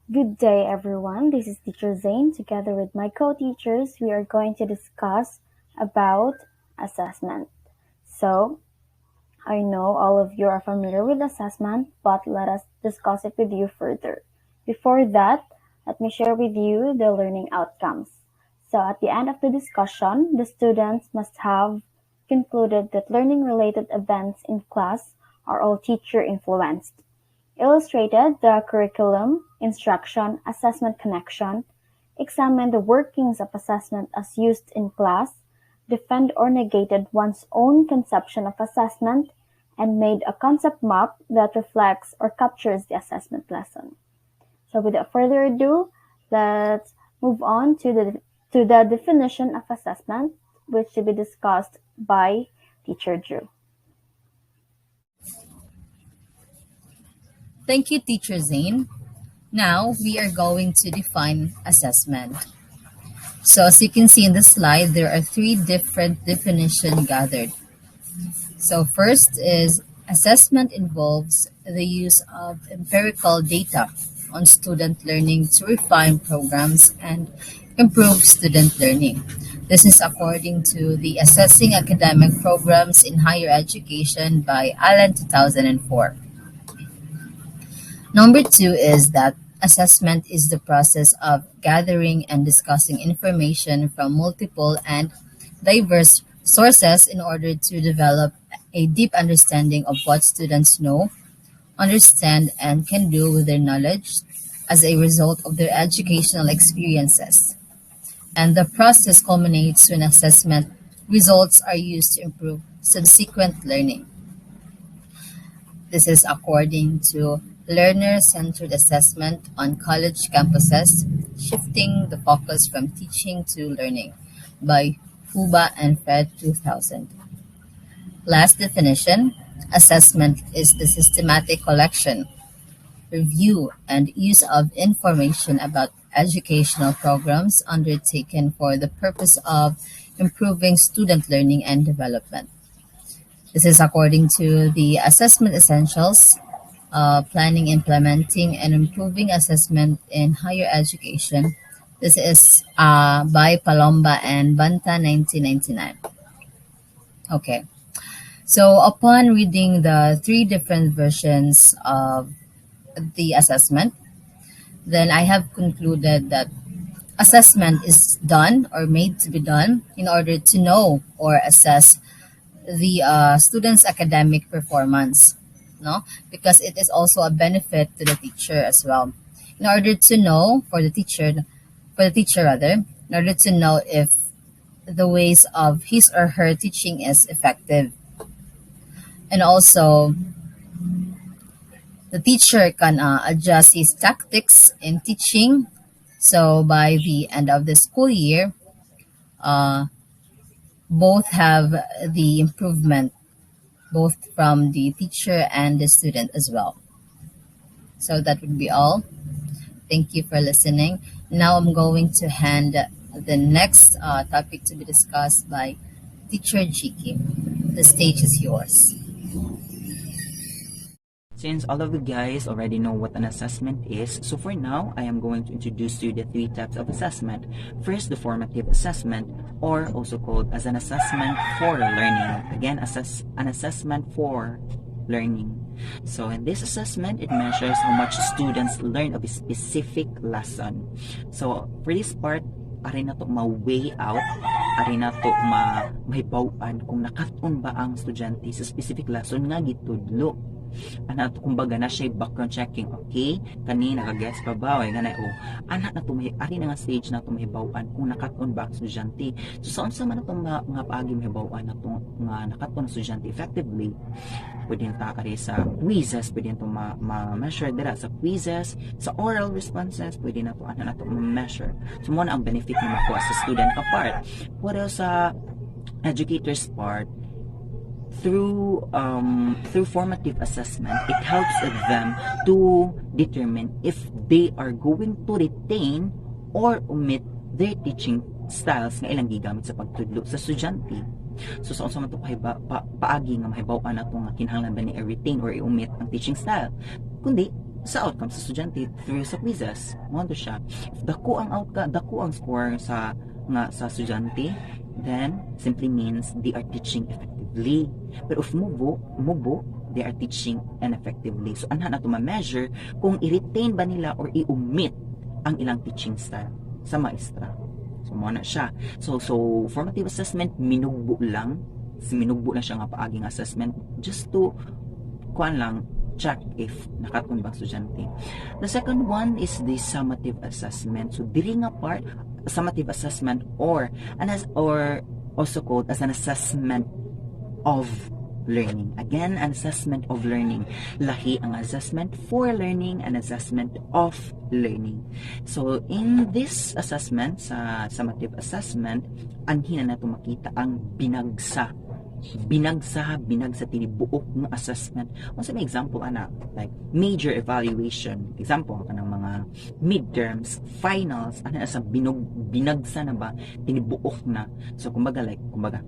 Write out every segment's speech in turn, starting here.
Good day, everyone. This is Teacher Zane. Together with my co-teachers, we are going to discuss about assessment. So, I know all of you are familiar with assessment, but let us discuss it with you further. Before that, let me share with you the learning outcomes. So, at the end of the discussion, the students must have concluded that learning-related events in class are all teacher-influenced. Illustrated the curriculum, instruction, assessment connection, examined the workings of assessment as used in class, defend or negated one's own conception of assessment, and made a concept map that reflects or captures the assessment lesson. So without further ado, let's move on to the definition of assessment, which will be discussed by Teacher Drew. Thank you, Teacher Zane. Now we are going to define assessment. So as you can see in the slide, there are three different definitions gathered. So first is assessment involves the use of empirical data on student learning to refine programs and improve student learning. This is according to the Assessing Academic Programs in Higher Education by Allen 2004. Number two is that assessment is the process of gathering and discussing information from multiple and diverse sources in order to develop a deep understanding of what students know, understand, and can do with their knowledge as a result of their educational experiences. And the process culminates when assessment results are used to improve subsequent learning. This is according to learner-centered assessment on college campuses, shifting the focus from teaching to learning by Fuba and Fred 2000. Last definition, assessment is the systematic collection, review, and use of information about educational programs undertaken for the purpose of improving student learning and development. This is according to the Assessment Essentials, Planning, Implementing, and Improving Assessment in Higher Education. This is by Palomba and Banta 1999. Okay, so upon reading the three different versions of the assessment, then I have concluded that assessment is done or made to be done in order to know or assess the student's academic performance, no, because it is also a benefit to the teacher as well. In order to know for the teacher rather, in order to know if the ways of his or her teaching is effective, and also the teacher can adjust his tactics in teaching. So by the end of the school year, uh, both have the improvement both from the teacher and the student as well. So that would be all. Thank you for listening. Now I'm going to hand the next topic to be discussed by Teacher Jiki. The stage is yours. Since all of you guys already know what an assessment is, so for now, I am going to introduce to you the three types of assessment. First, the formative assessment, or also called as an assessment for learning. Again, an assessment for learning. So in this assessment, it measures how much students learn of a specific lesson. So for this part, ari na to ma-weigh out, ari na to mahibawan kung nakaton ba ang estudyante sa specific lesson nga gitudlo. Ana to kumbaga na siya background checking, okay, kanina naka-gets pa ba way ganay ana na to may ari na nga stage na to mahibawan kung nakaton ba ang estudyante. So saan sa man itong mga paagi mahibawan na to nga nakaton ang estudyante effectively, pwede ta ari sa quizzes, pwede to ma-measure dira sa quizzes, sa oral responses, pwede na to ana na to ma-measure. So mo na ang benefit ni makuha sa student ka part. Pero sa educators part, through formative assessment, it helps them to determine if they are going to retain or omit their teaching styles nga ilang gigamit sa pagtudlo sa estudyante. So sa unsa man to paagi nga mahibaw-an nato nga kinahanglan ba ni i-retain or i-omit ang teaching style, kundi sa outcome sa estudyante through sa quizzes. Mo to siya. If dako ang outcome, dako ang score sa estudyante, then simply means they are teaching effectively. But if mubo, they are teaching ineffectively. So anha na to ma-measure kung i-retain ba nila or i-omit ang ilang teaching style sa maestra. So mo na siya. So formative assessment minugbo lang siya nga paaging assessment just to check if nakatun bang estudyante. The second one is the summative assessment. So diri nga part summative assessment or also called as an assessment of learning. Again, an assessment of learning. Lahi ang assessment for learning and assessment of learning. So in this assessment, sa summative assessment, anhin na nato makita ang binagsa tinibuok ng assessment. Unsa may example like major evaluation, example kanang mga midterms, finals, sa binagsa na ba tinibuok na. So kumbaga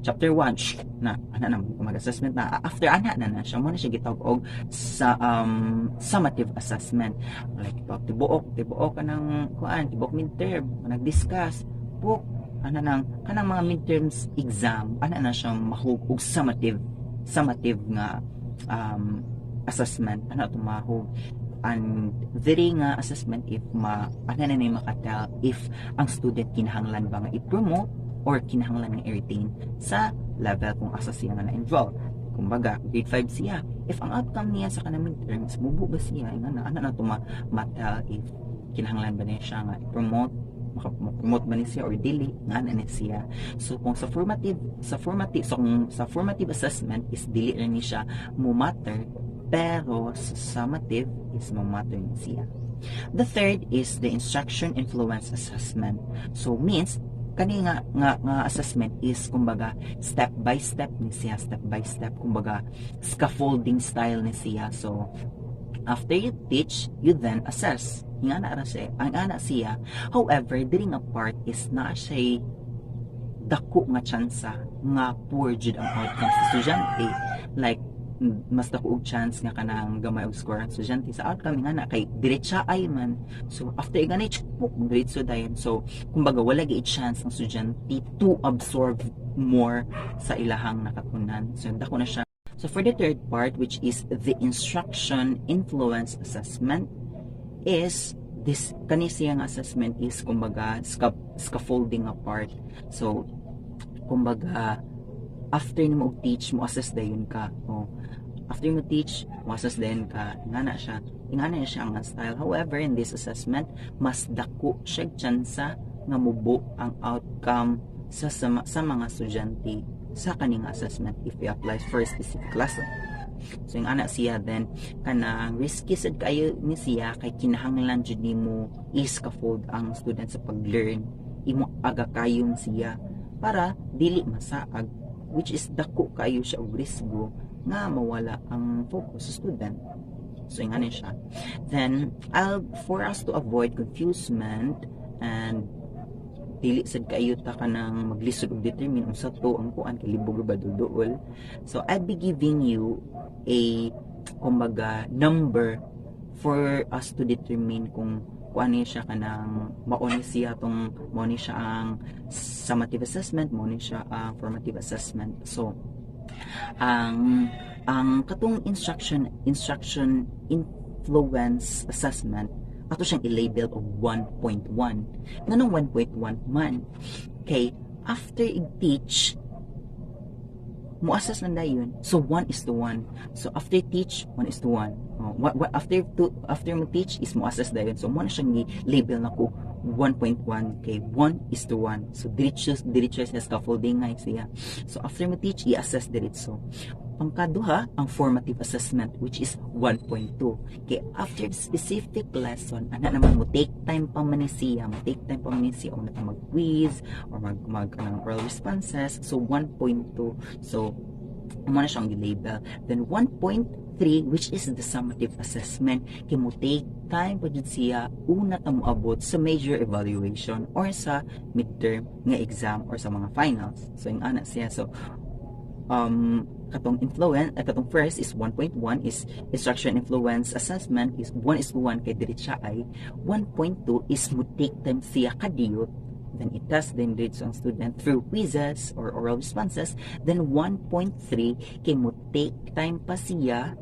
chapter 1 na mag-assessment na after na siya mo na siya gitawag sa summative assessment. Like tibuok kanang tibuok midterm, nag-discuss book kanang mga midterms exam na siya mahug summative nga assessment tumahog and very nga assessment if makatel if ang student kinahanglan ba nga i-promote or kinahanglan nga i-retain sa level kung asa siya nga na-involve. Kumbaga grade 5 siya, if ang outcome niya sa kanang midterms mubo ba siya na matel if kinahanglan ba niya siya nga i-promote makapromote ba ni siya or dili nga na siya. So kung sa formative assessment is dili rin ni siya mo matter, pero sa summative is mo matter ni siya. The third is the instruction influence assessment. So means kani nga assessment is kumbaga step by step kumbaga scaffolding style ni siya. So after you teach, you then assess. Ang ana siya. However, diri nga part is na siya dako nga tsansa nga poor jud ang outcome sa estudyante. Like mas dako og chance nga kanang gamay og score ang estudyante sa outcome nga na kay diretsa ay man. So after ganay diretso dayon. So kumbaga wala gyud chance ang estudyante to absorb more sa ilahang nakatunan. So dako na siya. So for the third part, which is the instruction influence assessment, is this kanisiyang assessment is kumbaga scaffolding apart. So kumbaga after mo teach mo assess dayon ka. After mo teach mo assess dayon ka. Ingana siya ang style. However, in this assessment, mas dako siya tsansa nga mubo ang outcome sa mga estudyante sa kaning assessment if we apply for a specific lesson. So yung anak siya then kanang risky sad kayo ni siya kay kinahanglan jud nimo i-scaffold ang student sa pag-learn, imo aga kayong siya para dili masaag, which is dako kayo siya og risgo nga mawala ang focus sa student. So yung ano siya. Then for us to avoid confusement and dili sad kayo ta kanang maglisod og determine unsa to ang kuan kay libog ba duol. So I'll be giving you a kumbaga number for us to determine kung ano siya kanang mauni siya ang summative assessment, mauni siya ang formative assessment. So ang katong instruction influence assessment ato siyang i-label og 1.1. Nganong 1.1 man? Okay, after i-teach, mo assess lang dayon. So 1:1. So after teach, 1:1. After mo teach is mo assess dayon. So mo na siyang i-label na ko 1.1 kay 1:1. So diretso sa scaffolding nga siya. So after mo teach, i-assess diretso. Pangkaduha, ang formative assessment, which is 1.2. Okay, after the specific lesson, naman mo take time pa man siya, o mag-quiz, or oral responses. So, 1.2. So, mo na siyang label. Then, 1.3, which is the summative assessment, kaya mo take time pa dyan siya, una ta mo abot sa major evaluation, or sa midterm nga exam, or sa mga finals. So, yung anak siya. So, katong influence, katong first is 1.1 is instruction influence assessment is 1:1 kay diri siya ay 1.2 is mo take time siya kadiyot, then i-test din dito ang student through quizzes or oral responses, then 1.3 kay mo take time pa siya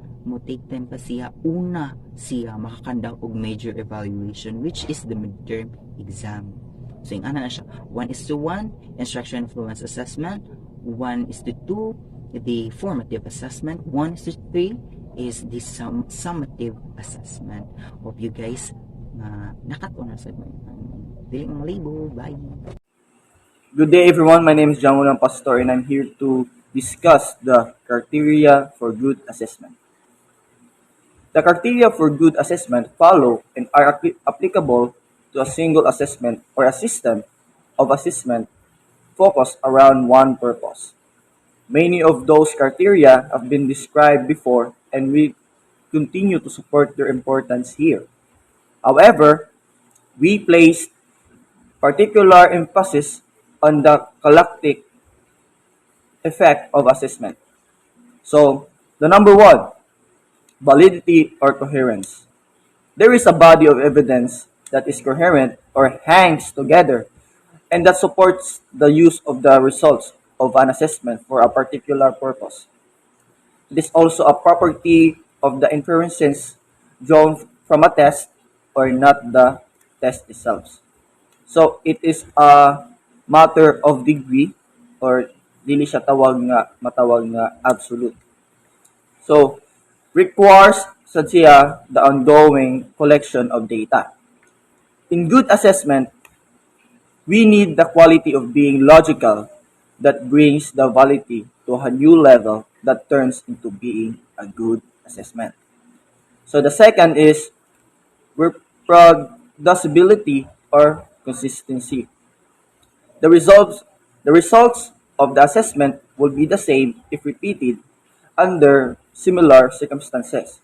una siya makakandak og major evaluation which is the midterm exam. So yung ana na siya 1:1 instruction influence assessment, 1:2 the formative assessment, 1:3 is the summative assessment. Hope you guys nakatuna sa dili mo malibo. Bye. Good day everyone, my name is Jamulang Pastor and I'm here to discuss the criteria for good assessment. The criteria for good assessment follow and are applicable to a single assessment or a system of assessment focused around one purpose. Many of those criteria have been described before and we continue to support their importance here. However, we placed particular emphasis on the collective effect of assessment. So, the number one, validity or coherence. There is a body of evidence that is coherent or hangs together and that supports the use of the results of an assessment for a particular purpose. It is also a property of the inferences drawn from a test or not the test itself. So it is a matter of degree or dili siya matawag nga absolute. So requires siya the ongoing collection of data. In good assessment, we need the quality of being logical that brings the validity to a new level that turns into being a good assessment. So the second is reproducibility or consistency. The results of the assessment will be the same if repeated under similar circumstances.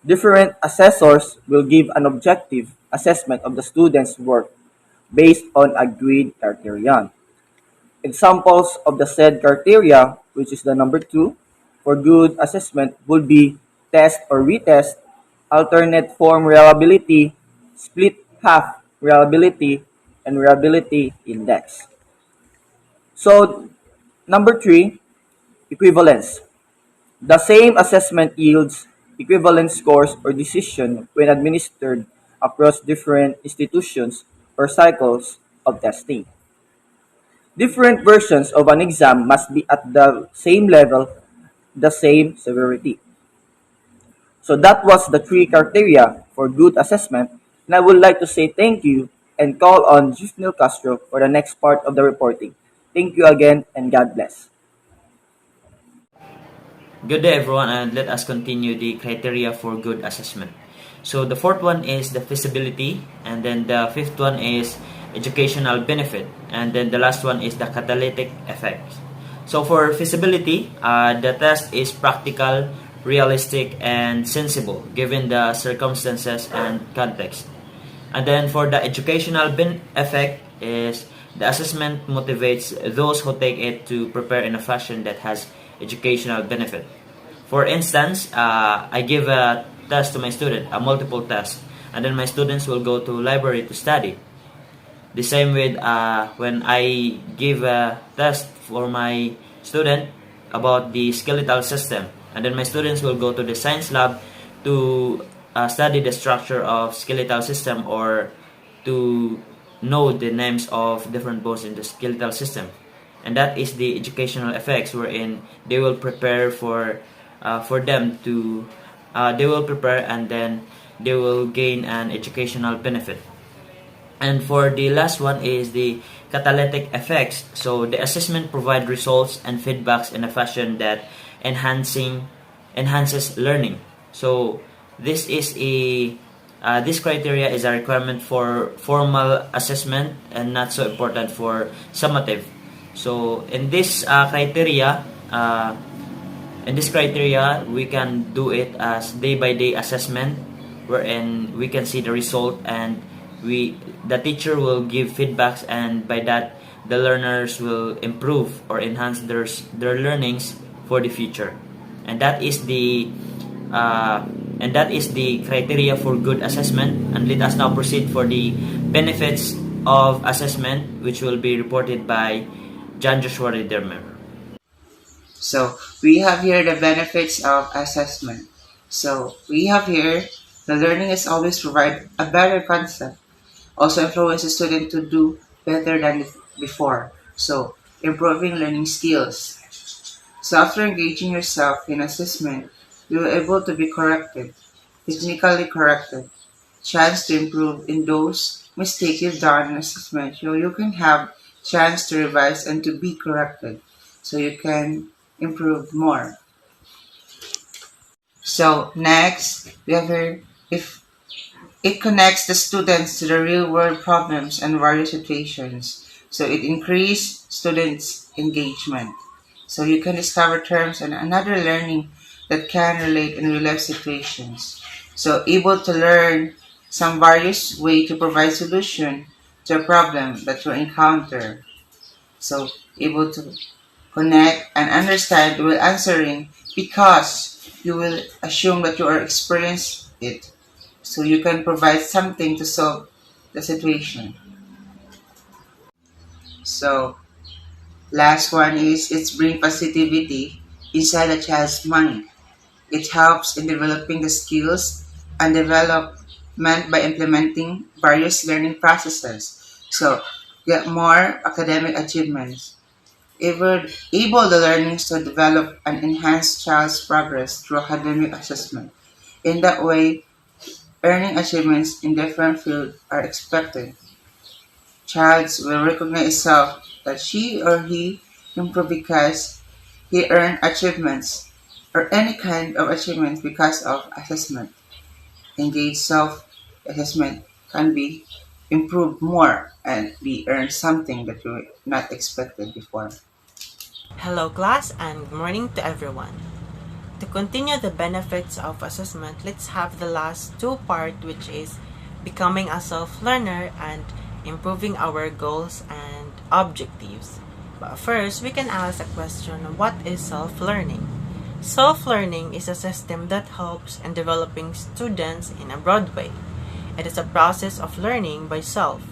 Different assessors will give an objective assessment of the student's work based on agreed criterion. Examples of the said criteria, which is the number 2, for good assessment would be test or retest, alternate form reliability, split half reliability, and reliability index. So, number 3, equivalence. The same assessment yields equivalent scores or decision when administered across different institutions or cycles of testing. Different versions of an exam must be at the same level, the same severity. So that was the 3 criteria for good assessment, and I would like to say thank you and call on Jusnil Castro for the next part of the reporting. Thank you again and God bless. Good day everyone, and let us continue the criteria for good assessment. So the fourth one is the feasibility, and then the fifth one is educational benefit, and then the last one is the catalytic effect. So for feasibility, the test is practical, realistic, and sensible given the circumstances and context. And then for the educational effect is the assessment motivates those who take it to prepare in a fashion that has educational benefit. For instance, I give a test to my student, a multiple test, and then my students will go to library to study. The same with when I give a test for my student about the skeletal system, and then my students will go to the science lab to study the structure of skeletal system or to know the names of different bones in the skeletal system. And that is the educational effects wherein they will prepare they will prepare and then they will gain an educational benefit. And for the last one is the catalytic effects. So the assessment provide results and feedbacks in a fashion that enhances learning. So this criteria is a requirement for formal assessment and not so important for summative. So in this criteria, we can do it as day-by-day assessment, wherein we can see the result and the teacher will give feedbacks, and by that the learners will improve or enhance their learnings for the future. And that is the criteria for good assessment. And let us now proceed for the benefits of assessment, which will be reported by John Joshua Riedermer. So we have here the benefits of assessment. So we have here the learning is always provide a better concept. Also influence the student to do better than before. So improving learning skills. So after engaging yourself in assessment, you are able to be corrected, technically corrected. Chance to improve in those mistakes you've done in assessment. So you can have chance to revise and to be corrected. So you can improve more. So next, we have here if it connects the students to the real world problems and various situations. So it increases students' engagement. So you can discover terms and another learning that can relate in real life situations. So able to learn some various way to provide solution to a problem that you encounter. So able to connect and understand while answering because you will assume that you are experienced it. So you can provide something to solve the situation. So last one is it's bring positivity inside a child's mind. It helps in developing the skills and development by implementing various learning processes. So get more academic achievements. Able the learners to develop and enhance child's progress through academic assessment. In that way, earning achievements in different fields are expected. Child will recognize self that she or he improved because he earned achievements or any kind of achievement because of assessment. Engaged self-assessment can be improved more and be earned something that you not expected before. Hello class and good morning to everyone. To continue the benefits of assessment, let's have the last two part, which is becoming a self-learner and improving our goals and objectives. But first, we can ask a question, what is self-learning? Self-learning is a system that helps in developing students in a broad way. It is a process of learning by self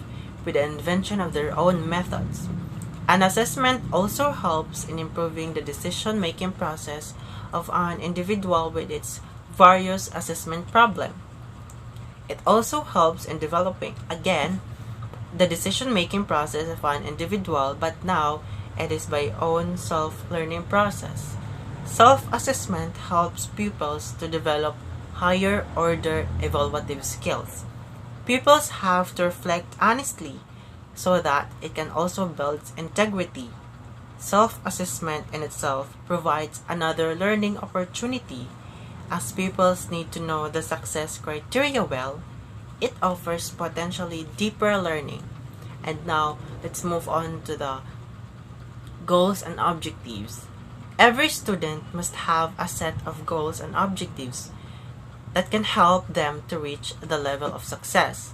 with the invention of their own methods. An assessment also helps in improving the decision-making process of an individual with its various assessment problems. It also helps in developing, again, the decision-making process of an individual, but now it is by own self-learning process. Self-assessment helps pupils to develop higher-order evaluative skills. Pupils have to reflect honestly so that it can also build integrity. Self-assessment in itself provides another learning opportunity. As pupils need to know the success criteria well, it offers potentially deeper learning. And now, let's move on to the goals and objectives. Every student must have a set of goals and objectives that can help them to reach the level of success.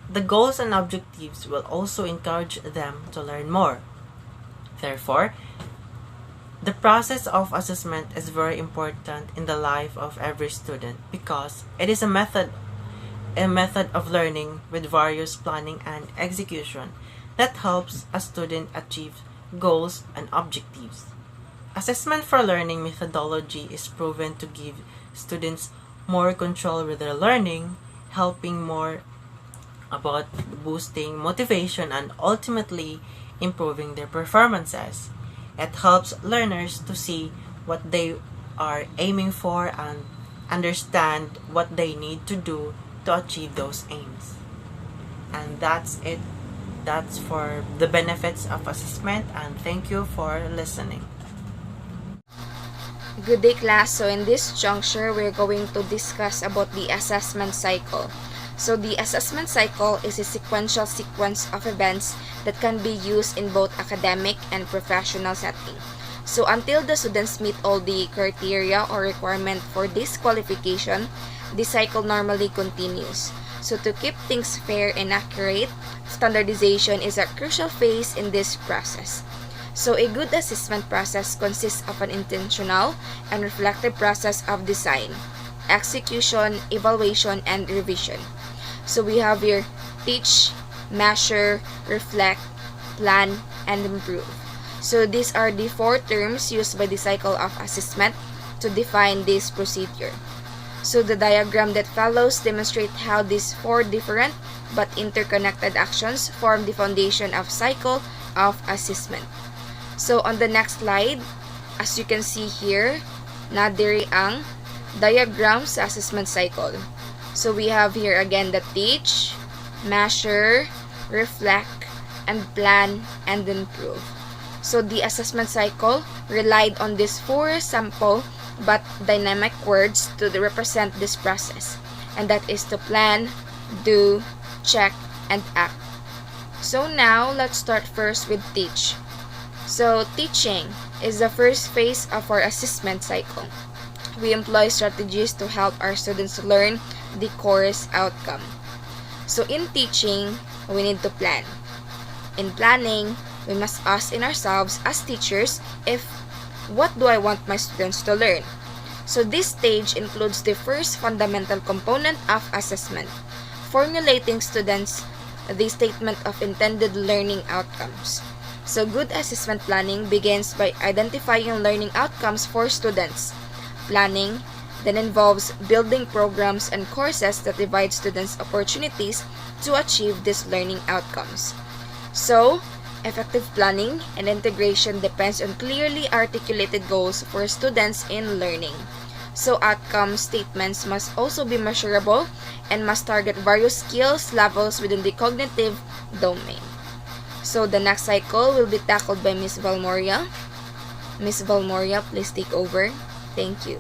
The goals and objectives will also encourage them to learn more. Therefore, the process of assessment is very important in the life of every student because it is a method of learning with various planning and execution that helps a student achieve goals and objectives. Assessment for learning methodology is proven to give students more control with their learning, helping more about boosting motivation and ultimately improving their performances. It helps learners to see what they are aiming for and understand what they need to do to achieve those aims. And that's it. That's for the benefits of assessment, and thank you for listening. Good day class. So in this juncture, we're going to discuss about the assessment cycle. So the assessment cycle is a sequential sequence of events that can be used in both academic and professional setting. So until the students meet all the criteria or requirement for this qualification, the cycle normally continues. So to keep things fair and accurate, standardization is a crucial phase in this process. So a good assessment process consists of an intentional and reflective process of design, execution, evaluation, and revision. So we have here teach, measure, reflect, plan, and improve. So these are the 4 terms used by the cycle of assessment to define this procedure. So the diagram that follows demonstrates how these 4 different but interconnected actions form the foundation of cycle of assessment. So on the next slide, as you can see here, nadiri ang diagram sa assessment cycle. So we have here again the teach, measure, reflect, and plan, and improve. So the assessment cycle relied on these 4 simple but dynamic words to represent this process, and that is to plan, do, check, and act. So now let's start first with teach. So teaching is the first phase of our assessment cycle. We employ strategies to help our students learn the course outcome. So in teaching, we need to plan. In planning, we must ask in ourselves as teachers if what do I want my students to learn? So this stage includes the first fundamental component of assessment, formulating students the statement of intended learning outcomes. So good assessment planning begins by identifying learning outcomes for students. Planning then involves building programs and courses that provide students opportunities to achieve these learning outcomes. So, effective planning and integration depends on clearly articulated goals for students in learning. So outcome statements must also be measurable and must target various skills levels within the cognitive domain. So the next cycle will be tackled by Ms. Valmoria. Ms. Valmoria, please take over. Thank you.